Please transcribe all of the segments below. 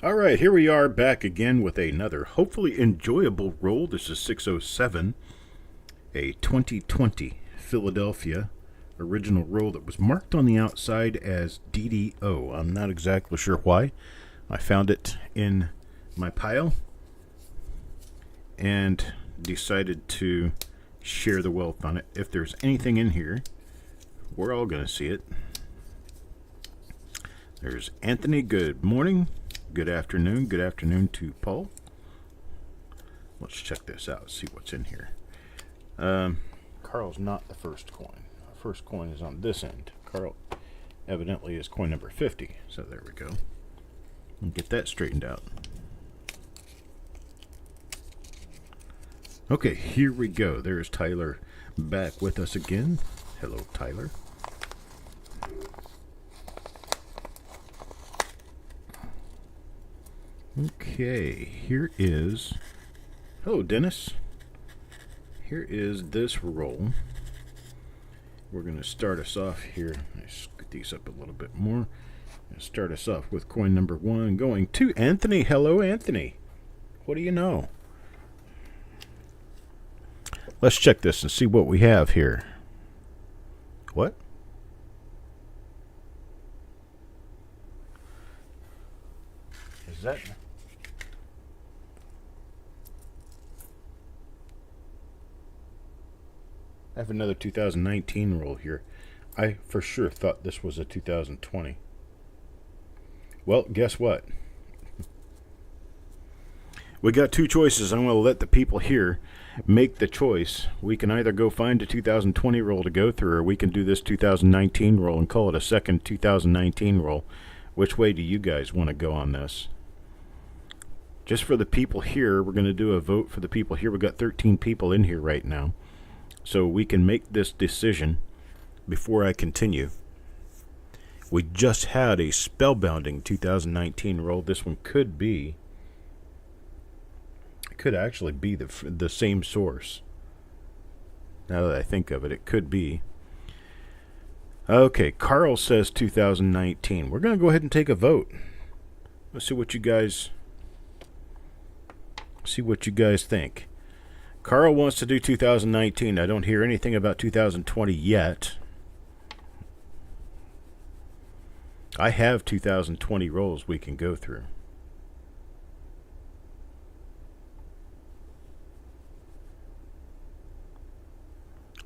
All right, here we are back again with another hopefully enjoyable roll. This is 607, a 2020 Philadelphia original roll that was marked on the outside as DDO. I'm not exactly sure why. I found it in my pile and decided to share the wealth on it. If there's anything in here, we're all going to see it. There's Anthony. Good morning. Good afternoon. Good afternoon to Paul. Let's check this out. See what's in here. Carl's not the first coin. Our first coin is on this end. Carl evidently is coin number 50. So there we go. And get that straightened out. Okay, here we go. There's Tyler back with us again. Hello, Tyler. Okay, here is... Hello, Dennis. Here is this roll. We're going to start us off here. Let's scoot these up a little bit more. Start us off with coin number 1 going to Anthony. Hello, Anthony. What do you know? Let's check this and see what we have here. What? Is that... I have another 2019 roll here. I for sure thought this was a 2020. Well, guess what? We got two choices. I'm going to let the people here make the choice. We can either go find a 2020 roll to go through, or we can do this 2019 roll and call it a second 2019 roll. Which way do you guys want to go on this? Just for the people here, we're going to do a vote for the people here. We've got 13 people in here right now. So we can make this decision before I continue. We just had a spellbounding 2019 roll. This one could actually be the same source. Now that I think of it, it could be. Okay, Carl says 2019. We're going to go ahead and take a vote. Let's see what you guys think. Carl wants to do 2019. I don't hear anything about 2020 yet. I have 2020 rolls we can go through.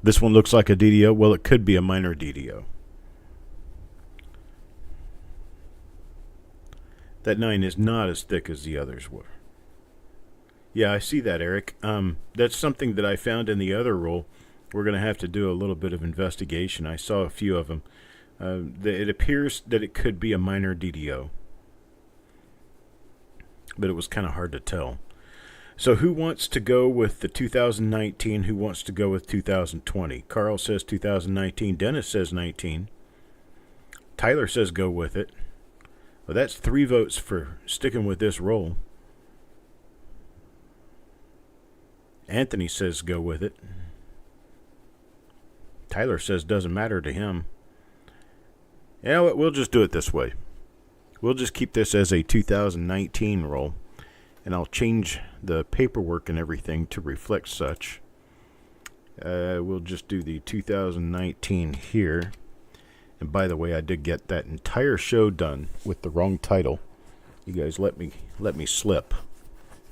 This one looks like a DDO. Well, it could be a minor DDO. That 9 is not as thick as the others were. Yeah, I see that, Eric. That's something that I found in the other roll. We're going to have to do a little bit of investigation. I saw a few of them. It appears that it could be a minor DDO. But it was kind of hard to tell. So who wants to go with the 2019? Who wants to go with 2020? Carl says 2019. Dennis says 19. Tyler says go with it. Well, that's 3 votes for sticking with this roll. Anthony says go with it. Tyler says doesn't matter to him. Yeah, we'll just do it this way. We'll just keep this as a 2019 roll, and I'll change the paperwork and everything to reflect such. We'll just do the 2019 here. And by the way, I did get that entire show done with the wrong title. You guys let me slip.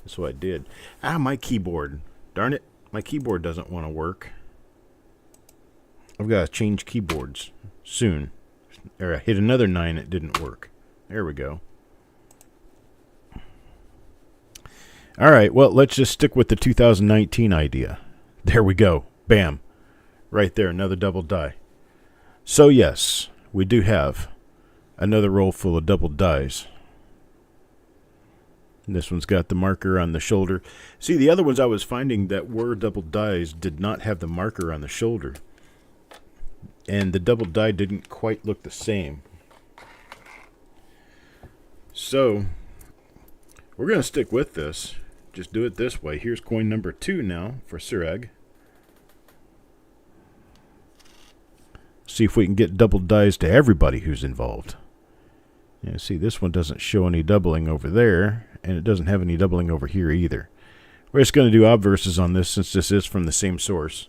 So I did. My keyboard. Darn it, my keyboard doesn't want to work. I've got to change keyboards soon. I hit another 9, it didn't work. There we go. Alright, well, let's just stick with the 2019 idea. There we go. Bam. Right there, another double die. So yes, we do have another roll full of double dies. This one's got the marker on the shoulder. See, the other ones I was finding that were double dies did not have the marker on the shoulder. And the double die didn't quite look the same. So, we're going to stick with this. Just do it this way. Here's coin number 2 now for Surag. See if we can get double dies to everybody who's involved. Yeah, see, this one doesn't show any doubling over there, and it doesn't have any doubling over here either. We're just going to do obverses on this since this is from the same source.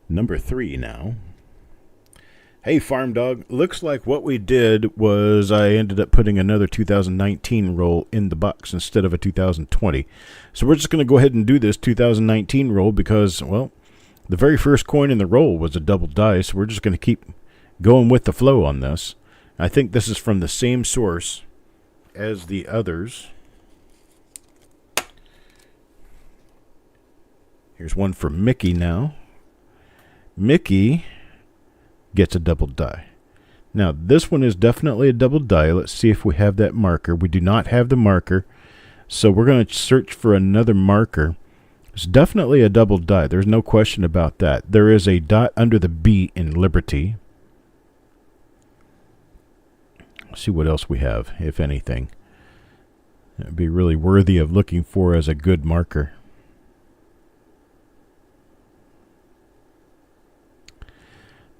Number 3 now. Hey, Farm Dog. Looks like what we did was I ended up putting another 2019 roll in the box instead of a 2020. So we're just going to go ahead and do this 2019 roll because, well, the very first coin in the roll was a double die, so we're just going to keep going with the flow on this. I think this is from the same source as the others. Here's one for Mickey now. Mickey gets a double die. Now, this one is definitely a double die. Let's see if we have that marker. We do not have the marker, so we're going to search for another marker. It's definitely a double die. There's no question about that. There is a dot under the B in Liberty. Let's see what else we have, if anything. It would be really worthy of looking for as a good marker.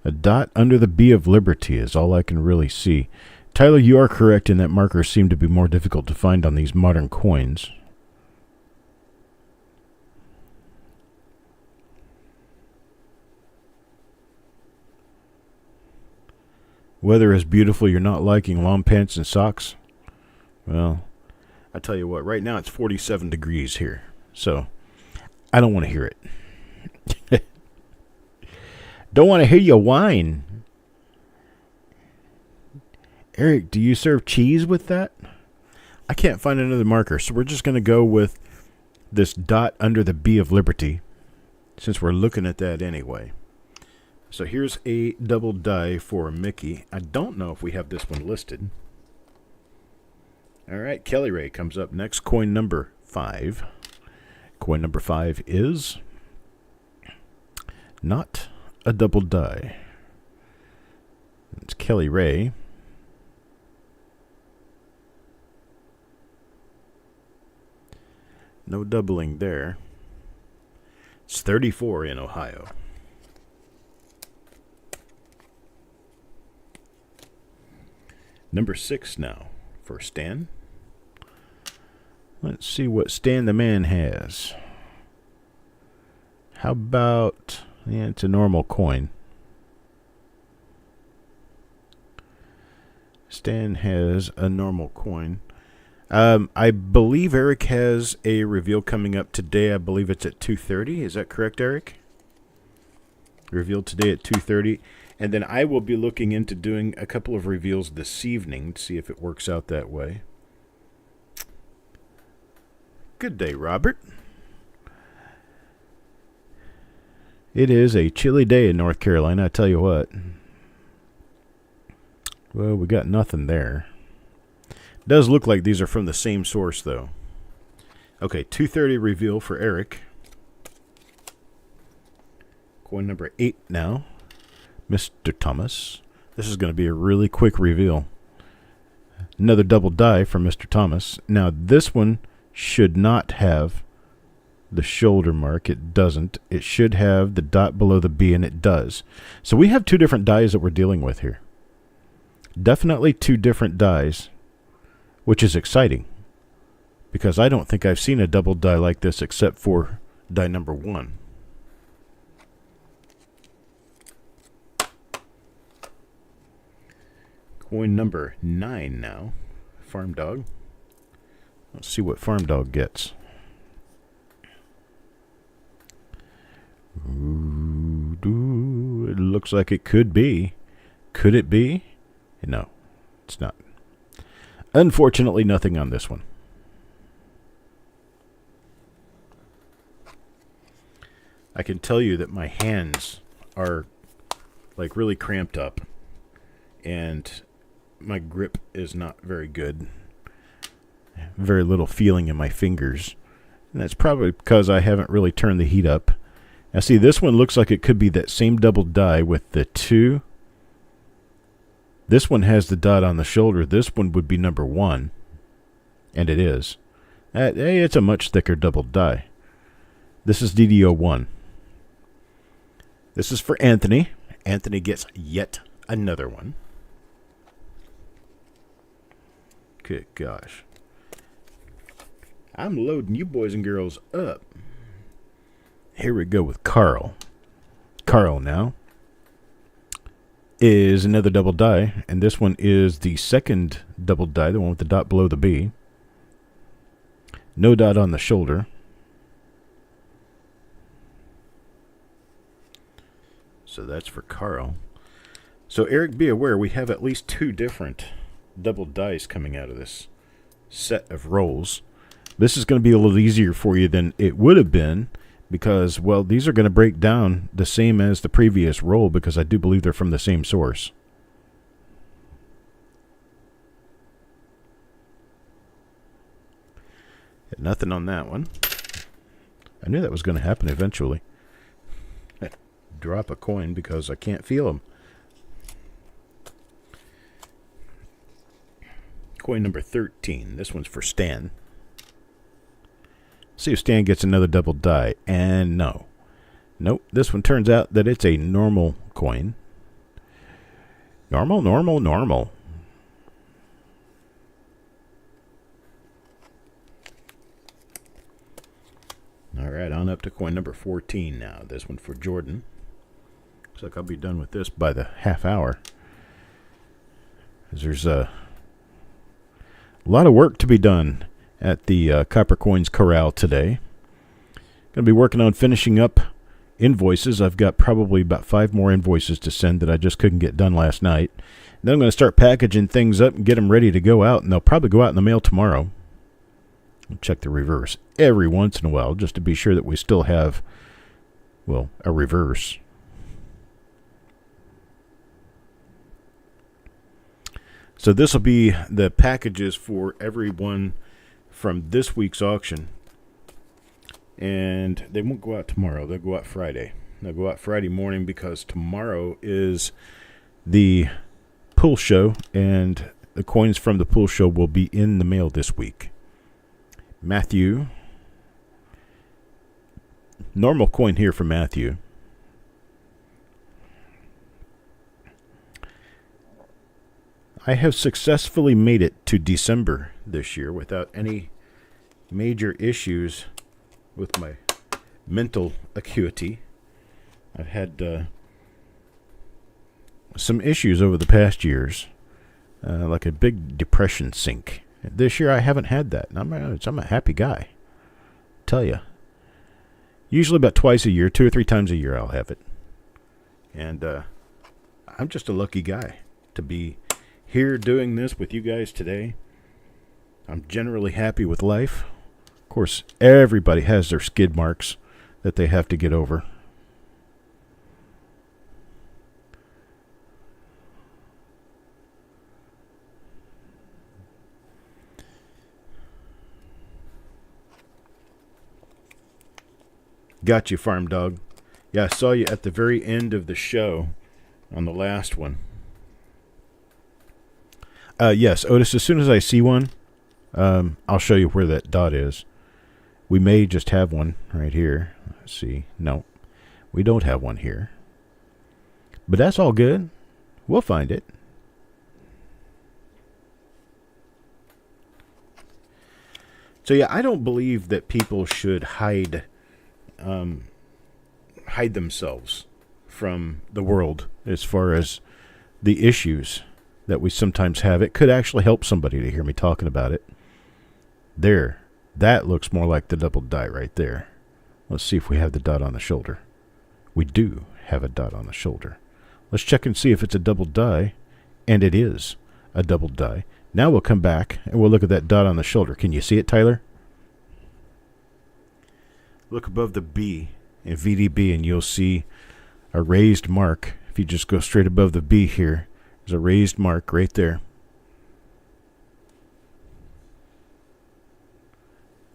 A dot under the B of Liberty is all I can really see. Tyler, you are correct in that markers seem to be more difficult to find on these modern coins. Weather is beautiful. You're not liking long pants and socks? Well, I tell you what, right now it's 47 degrees here. So, I don't want to hear it. Don't want to hear you whine. Eric, do you serve cheese with that? I can't find another marker, so we're just going to go with this dot under the B of Liberty, since we're looking at that anyway. So here's a double die for Mickey. I don't know if we have this one listed. All right, Kelly Ray comes up next. Coin number 5. Coin number 5 is not a double die. It's Kelly Ray. No doubling there. It's 34 in Ohio. Number 6 now for Stan. Let's see what Stan the Man has. How about... yeah, it's a normal coin. Stan has a normal coin. I believe Eric has a reveal coming up today. I believe it's at 2:30. Is that correct, Eric? Revealed today at 2:30. And then I will be looking into doing a couple of reveals this evening to see if it works out that way. Good day, Robert. It is a chilly day in North Carolina, I tell you what. Well, we got nothing there. It does look like these are from the same source, though. Okay, 2:30 reveal for Eric. Coin number 8 now. Mr. Thomas. This is going to be a really quick reveal. Another double die from Mr. Thomas. Now, this one should not have the shoulder mark. It doesn't. It should have the dot below the B, and it does. So we have 2 different dies that we're dealing with here. Definitely 2 different dies, which is exciting, because I don't think I've seen a double die like this except for die number 1. Coin number 9 now. Farm Dog. Let's see what Farm Dog gets. Ooh, it looks like it could be. Could it be? No, it's not. Unfortunately, nothing on this one. I can tell you that my hands are like really cramped up, and my grip is not very good. Very little feeling in my fingers. And that's probably because I haven't really turned the heat up. Now see, this one looks like it could be that same double die with the 2. This one has the dot on the shoulder. This one would be number 1. And it is. Hey, it's a much thicker double die. This is DDO1. This is for Anthony. Anthony gets yet another one. Good gosh. I'm loading you boys and girls up. Here we go with Carl. Carl now is another double die, and this one is the second double die, the one with the dot below the B. No dot on the shoulder. So that's for Carl. So Eric, be aware we have at least 2 different double dice coming out of this set of rolls. This is going to be a little easier for you than it would have been because, well, these are going to break down the same as the previous roll because I do believe they're from the same source. Nothing on that one. I knew that was going to happen eventually. Drop a coin because I can't feel them. Coin number 13. This one's for Stan. See if Stan gets another double die. And no. Nope. This one turns out that it's a normal coin. Normal, normal, normal. All right, on up to coin number 14 now. This one for Jordan. Looks like I'll be done with this by the half hour. There's a lot of work to be done at the Copper Coins Corral today. Going to be working on finishing up invoices. I've got probably about 5 more invoices to send that I just couldn't get done last night. And then I'm going to start packaging things up and get them ready to go out, and they'll probably go out in the mail tomorrow. I'll check the reverse every once in a while just to be sure that we still have, well, a reverse. So this will be the packages for everyone from this week's auction. And they won't go out tomorrow. They'll go out Friday. They'll go out Friday morning because tomorrow is the pool show, and the coins from the pool show will be in the mail this week. Matthew. Normal coin here for Matthew. I have successfully made it to December this year without any major issues with my mental acuity. I've had some issues over the past years, like a big depression sink. This year I haven't had that. I'm a happy guy. Tell you. Usually about twice a year, 2 or 3 times a year I'll have it. And I'm just a lucky guy to be here doing this with you guys today. I'm generally happy with life. Of course, everybody has their skid marks that they have to get over. Got you, Farm Dog. Yeah, I saw you at the very end of the show on the last one. Yes, Otis, as soon as I see one, I'll show you where that dot is. We may just have one right here. Let's see. No, we don't have one here. But that's all good. We'll find it. So yeah, I don't believe that people should hide themselves from the world as far as the issues that we sometimes have. It could actually help somebody to hear me talking about it. There. That looks more like the double die right there. Let's see if we have the dot on the shoulder. We do have a dot on the shoulder. Let's check and see if it's a double die. And it is a double die. Now we'll come back and we'll look at that dot on the shoulder. Can you see it, Tyler? Look above the B in VDB and you'll see a raised mark. If you just go straight above the B here, there's a raised mark right there.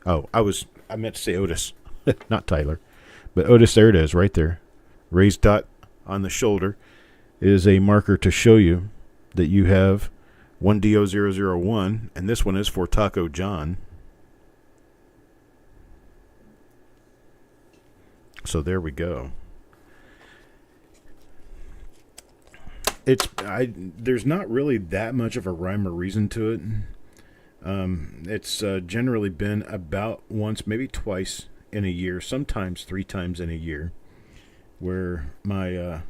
Oh, I meant to say Otis, not Tyler. But Otis, there it is, right there. Raised dot on the shoulder is a marker to show you that you have 1DO001, and this one is for Taco John. So there we go. There's not really that much of a rhyme or reason to it. It's generally been about once, maybe twice in a year, sometimes 3 times in a year, where my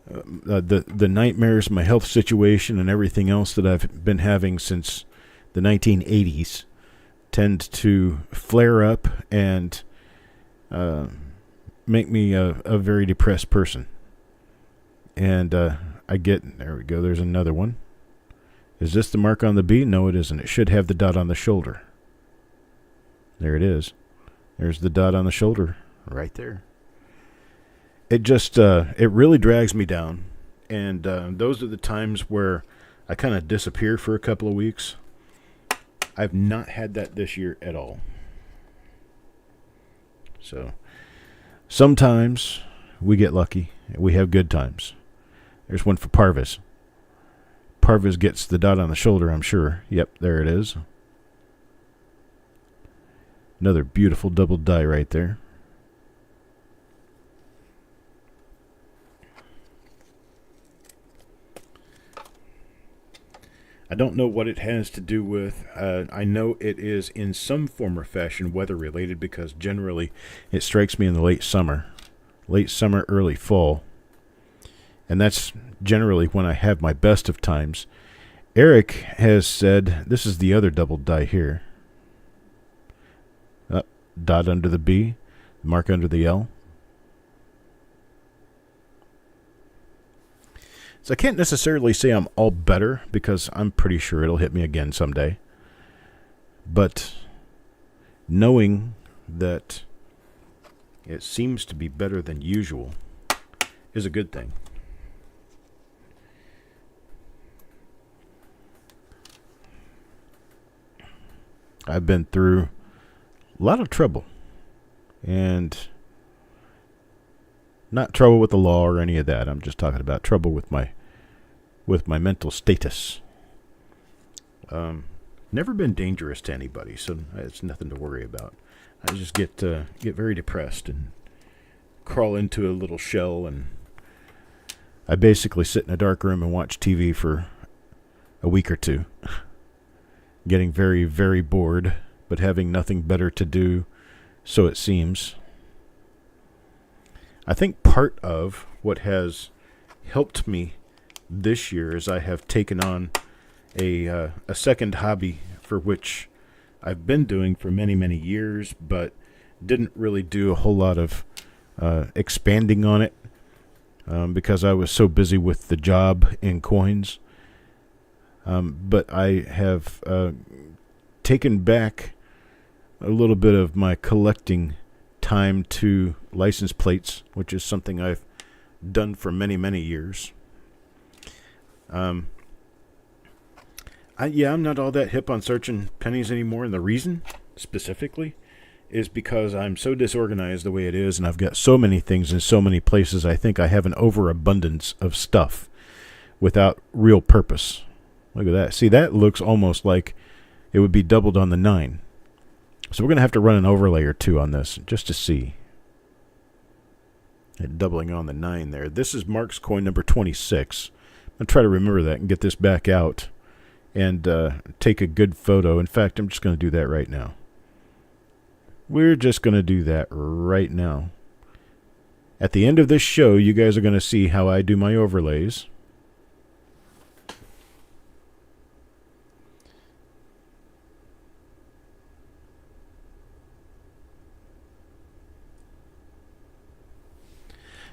the nightmares, my health situation, and everything else that I've been having since the 1980s tend to flare up and make me a very depressed person. And there we go, there's another one. Is this the mark on the B? No, it isn't. It should have the dot on the shoulder. There it is. There's the dot on the shoulder right there. It just, it really drags me down. And those are the times where I kind of disappear for a couple of weeks. I've not had that this year at all. So, sometimes we get lucky. We have good times. There's one for Parvis. Parvis gets the dot on the shoulder, I'm sure. Yep, there it is. Another beautiful double die right there. I don't know what it has to do with. I know it is in some form or fashion weather related, because generally it strikes me in the late summer, early fall. And that's generally when I have my best of times. Eric has said, this is the other double die here. Dot under the B, mark under the L. So I can't necessarily say I'm all better, because I'm pretty sure it'll hit me again someday. But knowing that it seems to be better than usual is a good thing. I've been through a lot of trouble, and not trouble with the law or any of that. I'm just talking about trouble with my mental status. Never been dangerous to anybody, so it's nothing to worry about. I just get very depressed and crawl into a little shell, and I basically sit in a dark room and watch TV for a week or two. Getting very, very bored, but having nothing better to do, so it seems. I think part of what has helped me this year is I have taken on a second hobby, for which I've been doing for many, many years, but didn't really do a whole lot of expanding on it because I was so busy with the job in coins. But I have taken back a little bit of my collecting time to license plates, which is something I've done for many, many years. I'm not all that hip on searching pennies anymore, and the reason, specifically, is because I'm so disorganized the way it is, and I've got so many things in so many places. I think I have an overabundance of stuff without real purpose. Look at that. See, that looks almost like it would be doubled on the 9. So we're going to have to run an overlay or two on this just to see. And doubling on the 9 there. This is Mark's coin number 26. I'm going to try to remember that and get this back out and take a good photo. In fact, I'm just going to do that right now. We're just going to do that right now. At the end of this show, you guys are going to see how I do my overlays.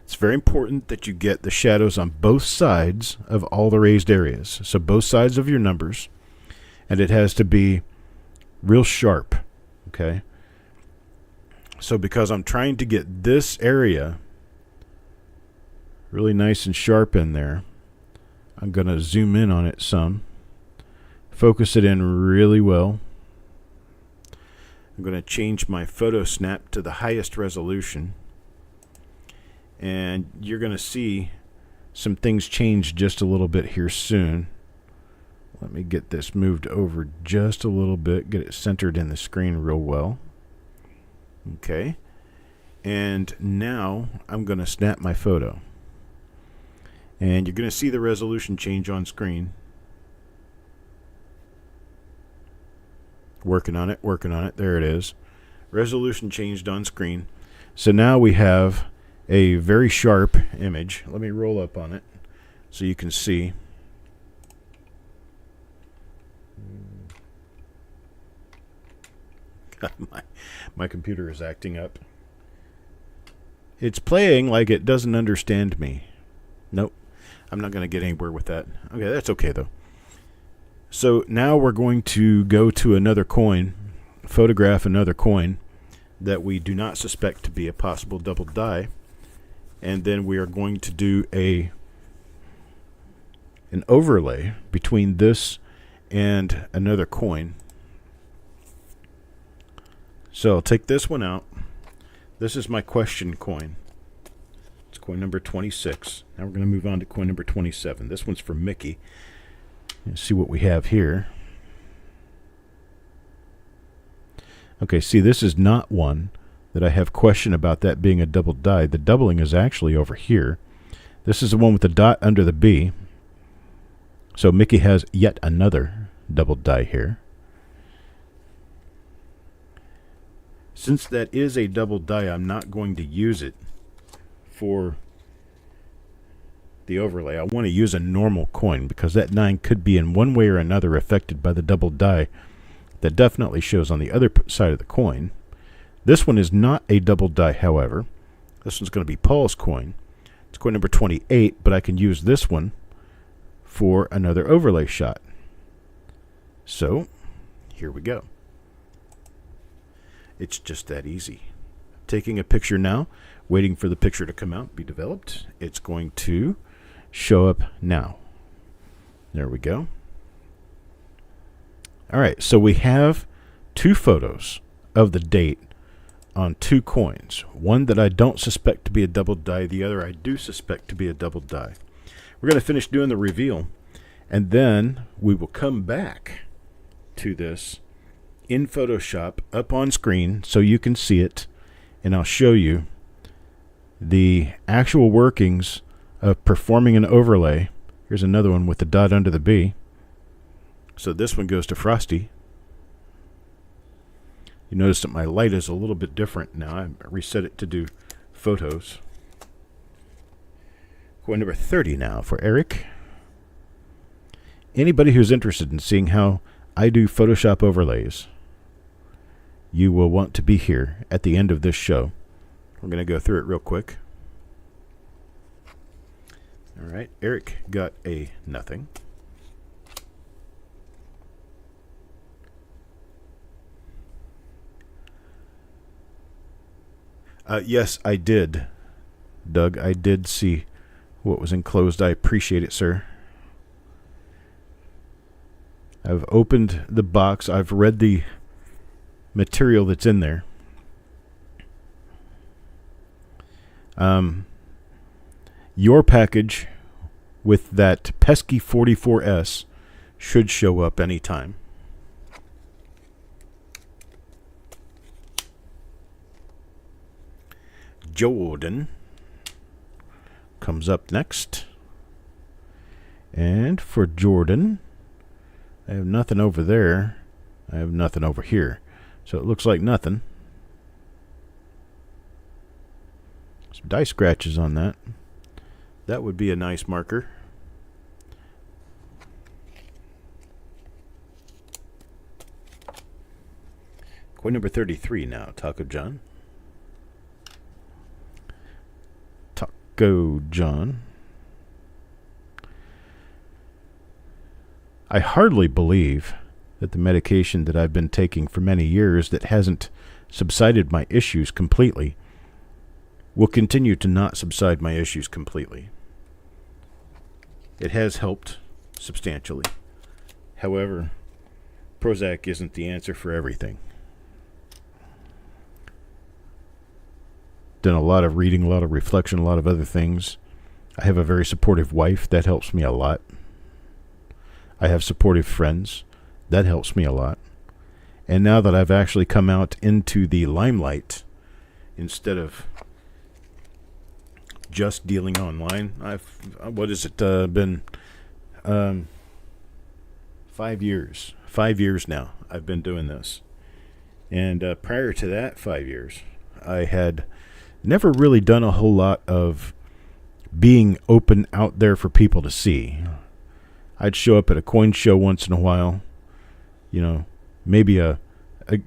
It's very important that you get the shadows on both sides of all the raised areas. So both sides of your numbers. And it has to be real sharp. Okay? So because I'm trying to get this area really nice and sharp in there, I'm going to zoom in on it some. Focus it in really well. I'm going to change my photo snap to the highest resolution. And you're going to see some things change just a little bit here soon. Let me get this moved over just a little bit, get it centered in the screen real well. Okay. And now I'm going to snap my photo. And you're going to see the resolution change on screen. Working on it, working on it. There it is. Resolution changed on screen. So now we have a very sharp image. Let me roll up on it so you can see. My computer is acting up. It's playing like it doesn't understand me. Nope. I'm not going to get anywhere with that. Okay, that's okay though. So now we're going to go to another coin, photograph another coin that we do not suspect to be a possible double die, and then we are going to do an overlay between this and another coin. So I'll take this one out. This is my question coin. It's coin number 26. Now we're going to move on to coin number 27. This one's for Mickey. Let's see what we have here. Okay, see, this is not one that I have question about that being a double die. The doubling is actually over here. This is the one with the dot under the B. So Mickey has yet another double die here. Since that is a double die, I'm not going to use it for the overlay. I want to use a normal coin because that 9 could be in one way or another affected by the double die that definitely shows on the other side of the coin. This one is not a double die, however. This one's going to be Paul's coin. It's coin number 28, but I can use this one for another overlay shot. So, here we go. It's just that easy. Taking a picture now, waiting for the picture to come out, be developed. It's going to show up now. There we go. All right, so we have two photos of the date on two coins. One that I don't suspect to be a double die, the other I do suspect to be a double die. We're going to finish doing the reveal, and then we will come back to this in Photoshop up on screen so you can see it, and I'll show you the actual workings of performing an overlay. Here's another one with the dot under the B. So this one goes to Frosty. You notice that my light is a little bit different now. I reset it to do photos. Coin number 30 now for Eric. Anybody who's interested in seeing how I do Photoshop overlays, you will want to be here at the end of this show. We're going to go through it real quick. All right, Eric got a nothing. Yes, I did, Doug. I did see what was enclosed. I appreciate it, sir. I've opened the box. I've read the material that's in there. Your package with that pesky 44S should show up anytime. Jordan comes up next. And for Jordan, I have nothing over there. I have nothing over here. So it looks like nothing. Some die scratches on that. That would be a nice marker. Coin number 33 now, Taco John. Taco John. I hardly believe that the medication that I've been taking for many years that hasn't subsided my issues completely will continue to not subside my issues completely. It has helped substantially. However, Prozac isn't the answer for everything. Done a lot of reading, a lot of reflection, a lot of other things. I have a very supportive wife. That helps me a lot. I have supportive friends. That helps me a lot. And now that I've actually come out into the limelight, instead of just dealing online. What has it been? 5 years. 5 years now I've been doing this. And prior to that 5 years, I had never really done a whole lot of being open out there for people to see. I'd show up at a coin show once in a while, maybe a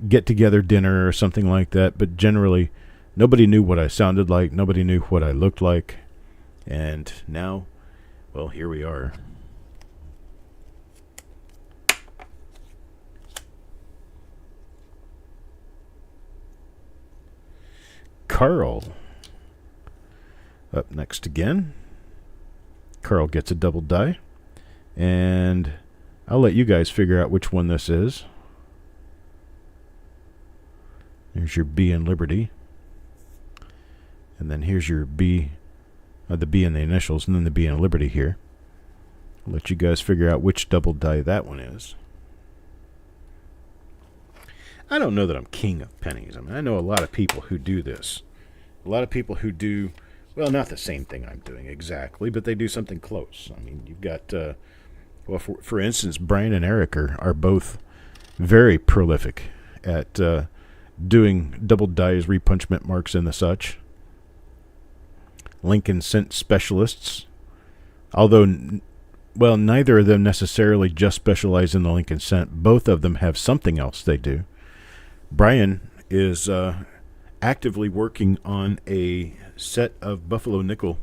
get-together dinner or something like that, but generally nobody knew what I sounded like, nobody knew what I looked like, and now, well, here we are. Carl up next again. Carl gets a double die, and I'll let you guys figure out which one this is. There's your B in Liberty, and then here's your B, the B in the initials, and then the B in Liberty here. I'll let you guys figure out which double die that one is. I don't know that I'm king of pennies. I mean, I know a lot of people who do this. A lot of people who do, well, not the same thing I'm doing exactly, but they do something close. I mean, you've got, for instance, Brian and Eric are both very prolific at doing double dies, repunchment marks, and the such. Lincoln cent specialists, although, well, neither of them necessarily just specialize in the Lincoln cent. Both of them have something else they do. Brian is actively working on a set of Buffalo nickel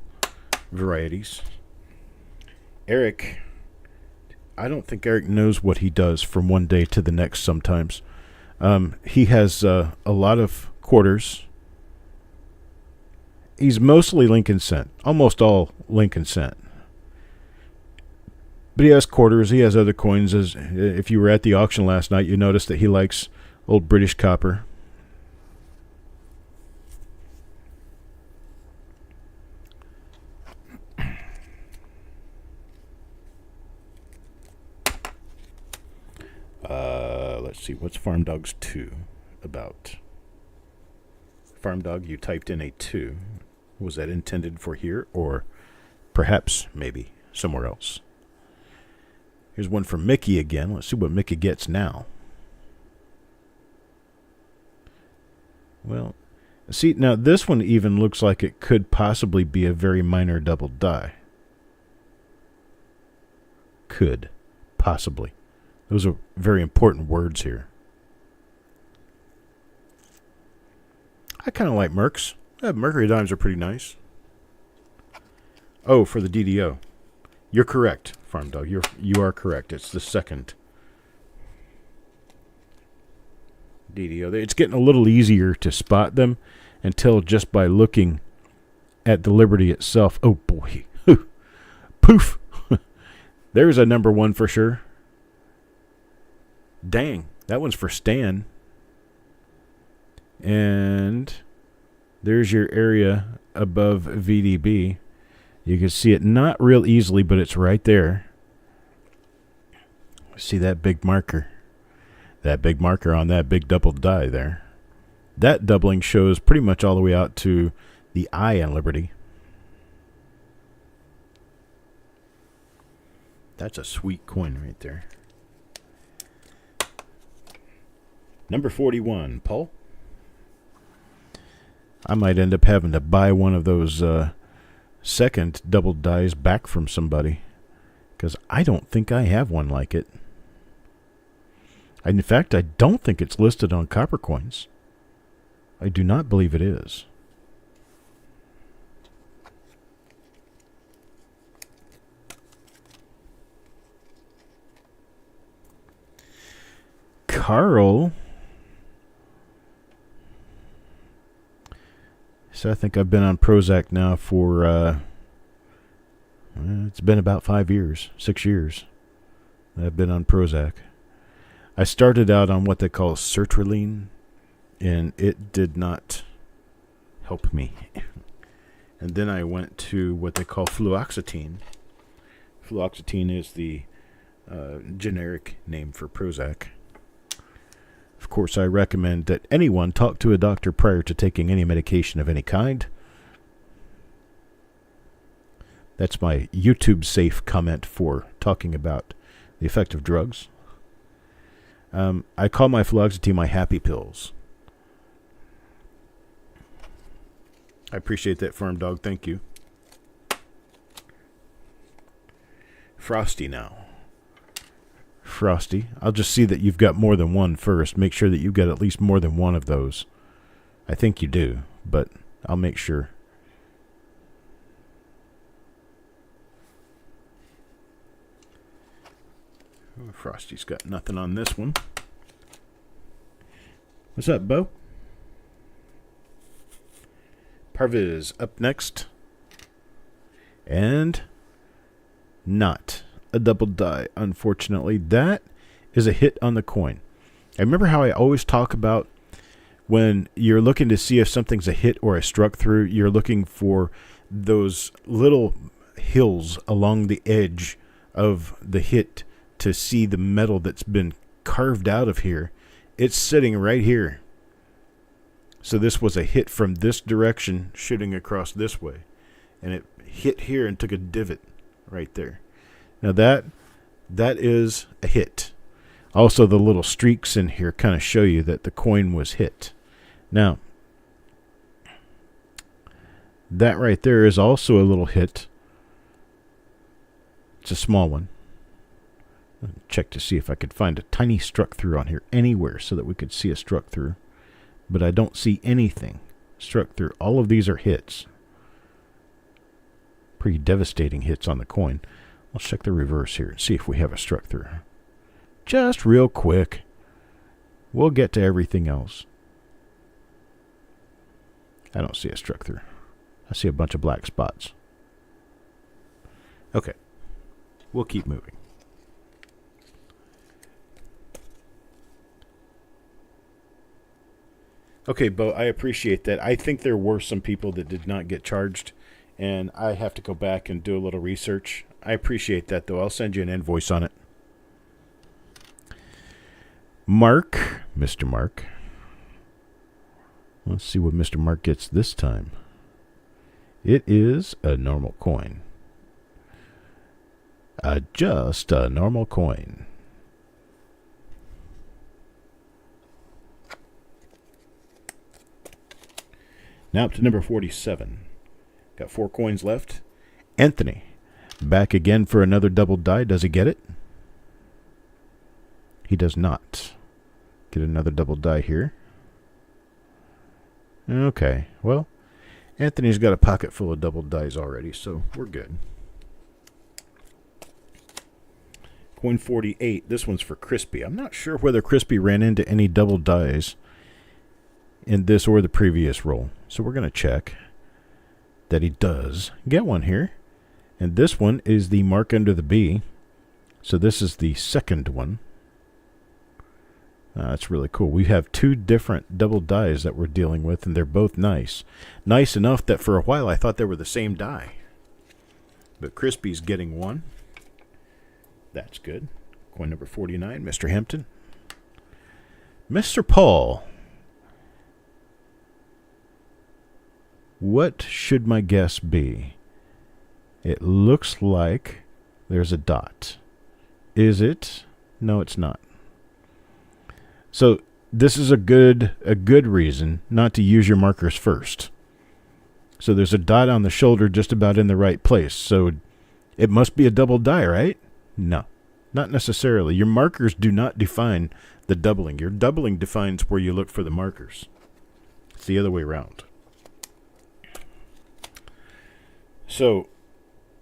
varieties. Eric, I don't think Eric knows what he does from one day to the next sometimes. He has a lot of quarters. He's mostly Lincoln cent, almost all Lincoln cent. But he has quarters, he has other coins. If you were at the auction last night, you noticed that he likes old British copper. Let's see, what's Farm Dogs 2 about? Farm Dog, you typed in a 2. Was that intended for here, or perhaps, maybe, somewhere else? Here's one from Mickey again. Let's see what Mickey gets now. Well, see, now this one even looks like it could possibly be a very minor double die. Could. Possibly. Those are very important words here. I kind of like Mercs. Mercury dimes are pretty nice. Oh, for the DDO. You're correct, Farm Dog. You are correct. It's the second DDO. It's getting a little easier to spot them until just by looking at the Liberty itself. Oh, boy. Poof. There's a number one for sure. Dang. That one's for Stan. And there's your area above VDB. You can see it not real easily, but it's right there. See that big marker? That big marker on that big double die there. That doubling shows pretty much all the way out to the I in Liberty. That's a sweet coin right there. Number 41, Paul. I might end up having to buy one of those second double dies back from somebody, because I don't think I have one like it. In fact, I don't think it's listed on Copper Coins. I do not believe it is. Carl. So I think I've been on Prozac now for, it's been about 5 years, 6 years. I've been on Prozac. I started out on what they call sertraline, and it did not help me. And then I went to what they call fluoxetine. Fluoxetine is the generic name for Prozac. Of course, I recommend that anyone talk to a doctor prior to taking any medication of any kind. That's my YouTube safe comment for talking about the effect of drugs. I call my fluoxetine my happy pills. I appreciate that, Farm Dog. Thank you. Frosty now. Frosty. I'll just see that you've got more than one first. Make sure that you've got at least more than one of those. I think you do, but I'll make sure. Oh, Frosty's got nothing on this one. What's up, Bo? Parviz up next. And not a double die, unfortunately. That is a hit on the coin. I remember how I always talk about when you're looking to see if something's a hit or a struck through, you're looking for those little hills along the edge of the hit to see the metal that's been carved out of here. It's sitting right here. So this was a hit from this direction shooting across this way. And it hit here and took a divot right there. Now that is a hit. Also, the little streaks in here kind of show you that the coin was hit. Now, that right there is also a little hit. It's a small one. Check to see if I could find a tiny struck through on here anywhere so that we could see a struck through. But I don't see anything struck through. All of these are hits. Pretty devastating hits on the coin. Let's check the reverse here and see if we have a struck through. Just real quick. We'll get to everything else. I don't see a struck through. I see a bunch of black spots. Okay. We'll keep moving. Okay, Bo, I appreciate that. I think there were some people that did not get charged, and I have to go back and do a little research. I appreciate that, though. I'll send you an invoice on it. Mark, Mr. Mark. Let's see what Mr. Mark gets this time. It is a normal coin. Just a normal coin. Now up to number 47. Got 4 coins left. Anthony, back again for another double die. Does he get it? He does not. Get another double die here. Okay, well, Anthony's got a pocket full of double dies already, so we're good. Coin 48. This one's for Crispy. I'm not sure whether Crispy ran into any double dies in this or the previous roll. So we're going to check that he does get one here. And this one is the mark under the B. So this is the second one. That's really cool. We have 2 different double dies that we're dealing with, and they're both nice. Nice enough that for a while I thought they were the same die. But Crispy's getting one. That's good. Coin number 49, Mr. Hampton. Mr. Paul. What should my guess be? It looks like there's a dot. Is it? No, it's not. So this is a good reason not to use your markers first. So there's a dot on the shoulder just about in the right place. So it must be a double die, right? No, not necessarily. Your markers do not define the doubling. Your doubling defines where you look for the markers. It's the other way around. So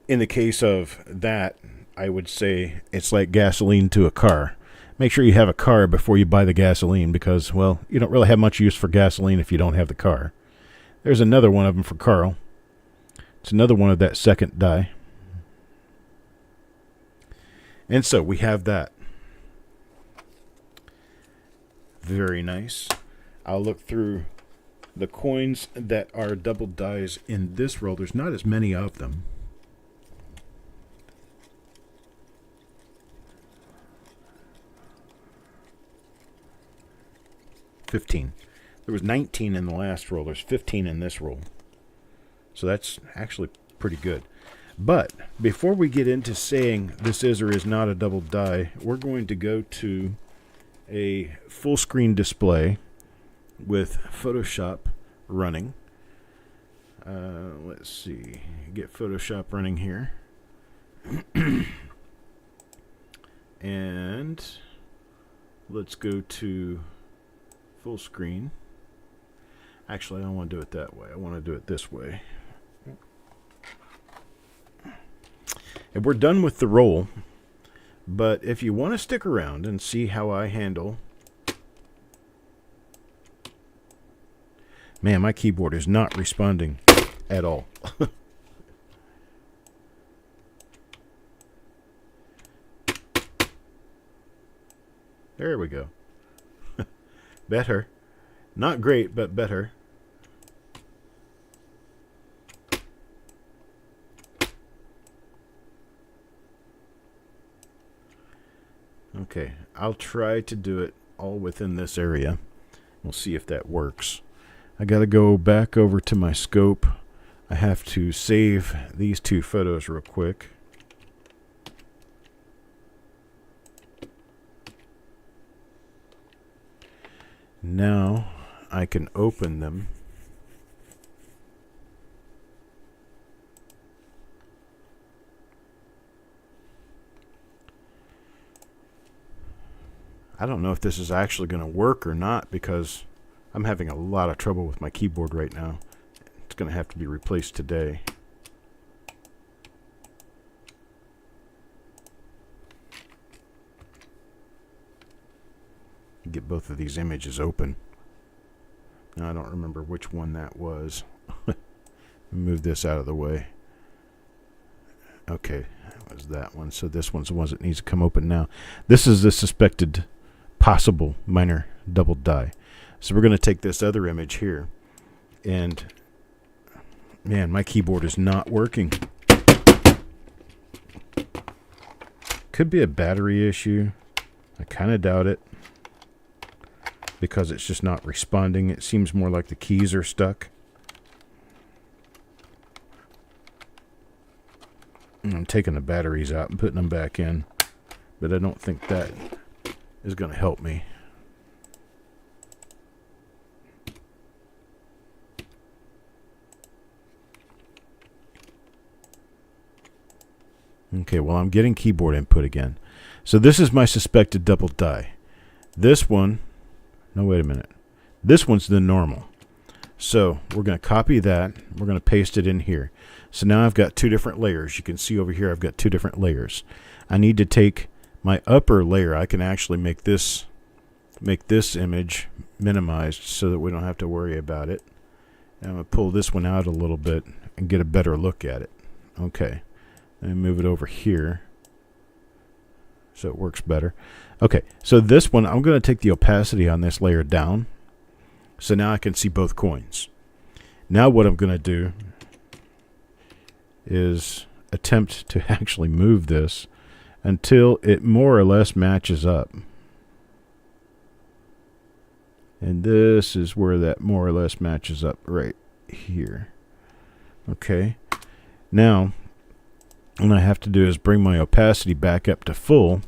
in the case of that, I would say it's like gasoline to a car. Make sure you have a car before you buy the gasoline because, well, you don't really have much use for gasoline if you don't have the car. There's another one of them for Carl. It's another one of that second die. And so we have that. Very nice. I'll look through the coins that are double dies in this roll. There's not as many of them. $15. There was 19 in the last roll. There's 15 in this roll. So that's actually pretty good. But before we get into saying this is or is not a double die, we're going to go to a full screen display with Photoshop running. Let's see. Get Photoshop running here. And let's go to full screen. Actually, I don't want to do it that way. I want to do it this way. And we're done with the roll. But if you want to stick around and see how I handle... Man, my keyboard is not responding at all. There we go. Better. Not great, but better. Okay, I'll try to do it all within this area. We'll see if that works. I got to go back over to my scope. I have to save these two photos real quick. Now I can open them. I don't know if this is actually going to work or not because I'm having a lot of trouble with my keyboard right now. It's going to have to be replaced today. Get both of these images open. Now I don't remember which one that was. Move this out of the way. Okay, that was that one. So this one's the one that needs to come open now. This is the suspected possible minor double die. So we're going to take this other image here. And man, my keyboard is not working. Could be a battery issue. I kind of doubt it, because it's just not responding. It seems more like the keys are stuck. And I'm taking the batteries out and putting them back in, but I don't think that is going to help me. Okay, well, I'm getting keyboard input again. So this is my suspected double die. This one, no, wait a minute. This one's the normal. So we're going to copy that. We're going to paste it in here. So now I've got two different layers. You can see over here I've got two different layers. I need to take my upper layer. I can actually make this image minimized so that we don't have to worry about it. And I'm going to pull this one out a little bit and get a better look at it. Okay. And move it over here so it works better. Okay, so this one, I'm going to take the opacity on this layer down. So now I can see both coins. Now what I'm going to do is attempt to actually move this until it more or less matches up. And this is where that more or less matches up right here. Okay. Now, what I have to do is bring my opacity back up to full.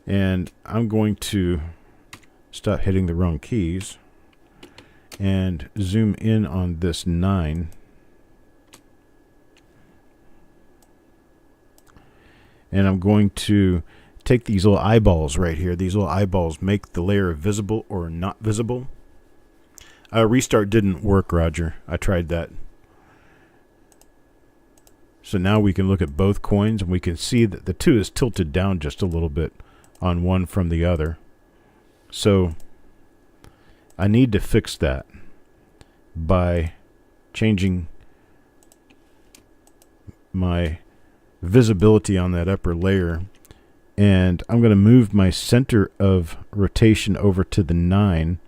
And I'm going to stop hitting the wrong keys and zoom in on this 9. And I'm going to take these little eyeballs right here. These little eyeballs make the layer visible or not visible. Restart didn't work, Roger. I tried that. So now we can look at both coins and we can see that the 2 is tilted down just a little bit on one from the other. So I need to fix that by changing my visibility on that upper layer, and I'm going to move my center of rotation over to the 9,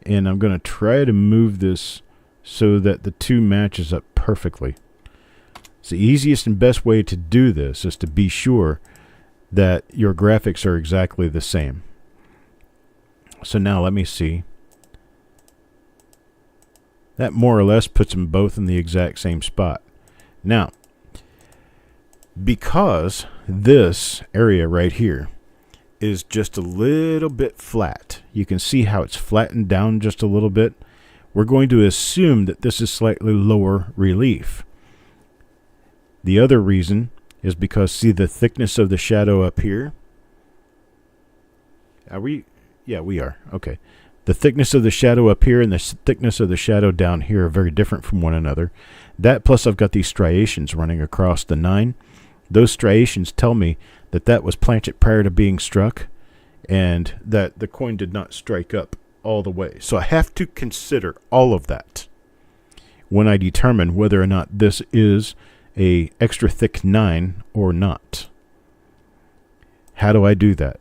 and I'm going to try to move this so that the 2 matches up perfectly. So the easiest and best way to do this is to be sure that your graphics are exactly the same. So now let me see. That more or less puts them both in the exact same spot. Now, because this area right here is just a little bit flat. You can see how it's flattened down just a little bit. We're going to assume that this is slightly lower relief. The other reason is because, see the thickness of the shadow up here? Are we? Yeah, we are. Okay. The thickness of the shadow up here and the thickness of the shadow down here are very different from one another. That plus I've got these striations running across the 9. Those striations tell me that that was planchet prior to being struck and that the coin did not strike up all the way. So I have to consider all of that when I determine whether or not this is a extra thick 9 or not. How do I do that?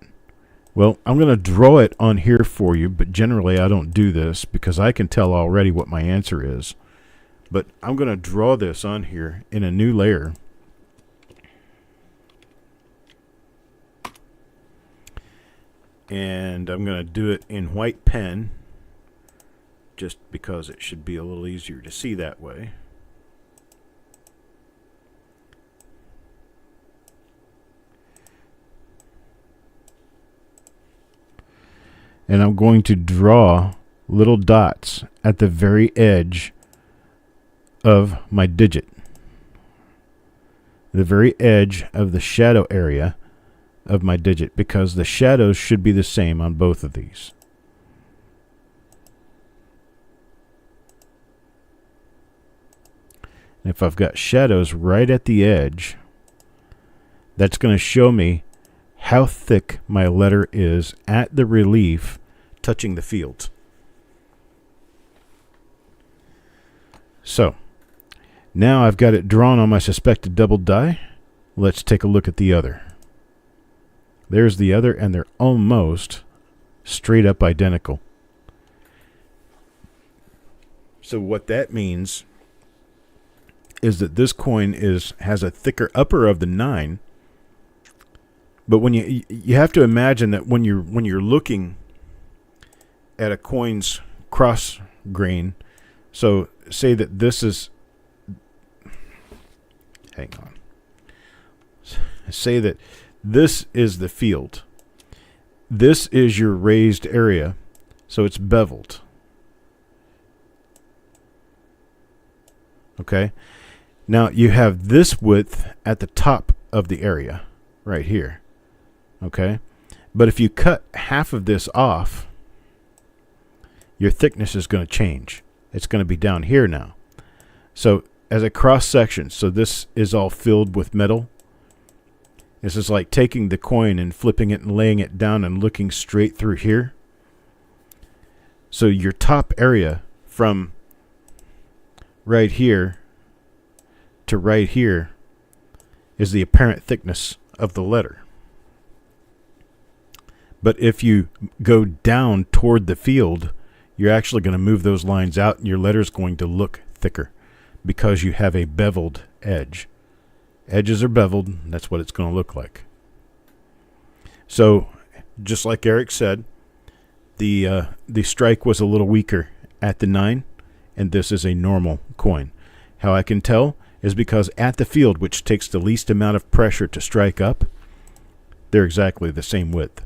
Well, I'm going to draw it on here for you, but generally I don't do this because I can tell already what my answer is. But I'm going to draw this on here in a new layer. And I'm going to do it in white pen just because it should be a little easier to see that way. And I'm going to draw little dots at the very edge of my digit. The very edge of the shadow area of my digit, because the shadows should be the same on both of these. And if I've got shadows right at the edge, that's going to show me how thick my letter is at the relief touching the field. So now I've got it drawn on my suspected double die. Let's take a look at the other. There's the other, and they're almost straight up identical. So what that means is that this coin has a thicker upper of the 9. But when you have to imagine that when you're looking at a coin's cross grain, so say that this is, hang on, say that this is the field. This is your raised area, so it's beveled. Okay? Now you have this width at the top of the area, right here. Okay? But if you cut half of this off, your thickness is going to change. It's going to be down here now. So as a cross section, so this is all filled with metal. This is like taking the coin and flipping it and laying it down and looking straight through here. So your top area from right here to right here is the apparent thickness of the letter. But if you go down toward the field, you're actually going to move those lines out and your letter's going to look thicker because you have a beveled edge. Edges are beveled, that's what it's going to look like. So, just like Eric said, the strike was a little weaker at the 9, and this is a normal coin. How I can tell is because at the field, which takes the least amount of pressure to strike up, they're exactly the same width.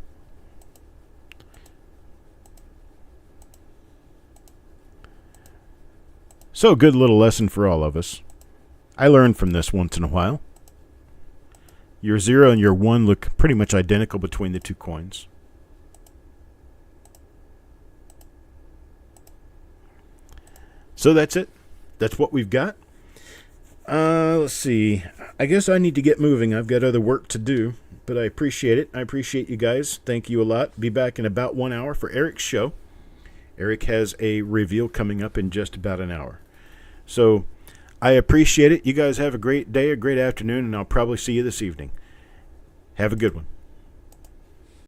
So, a good little lesson for all of us. I learned from this once in a while. Your 0 and your 1 look pretty much identical between the two coins. So that's it. That's what we've got. Let's see. I guess I need to get moving. I've got other work to do, but I appreciate it. I appreciate you guys. Thank you a lot. Be back in about 1 hour for Eric's show. Eric has a reveal coming up in just about an hour. So I appreciate it. You guys have a great day, a great afternoon, and I'll probably see you this evening. Have a good one.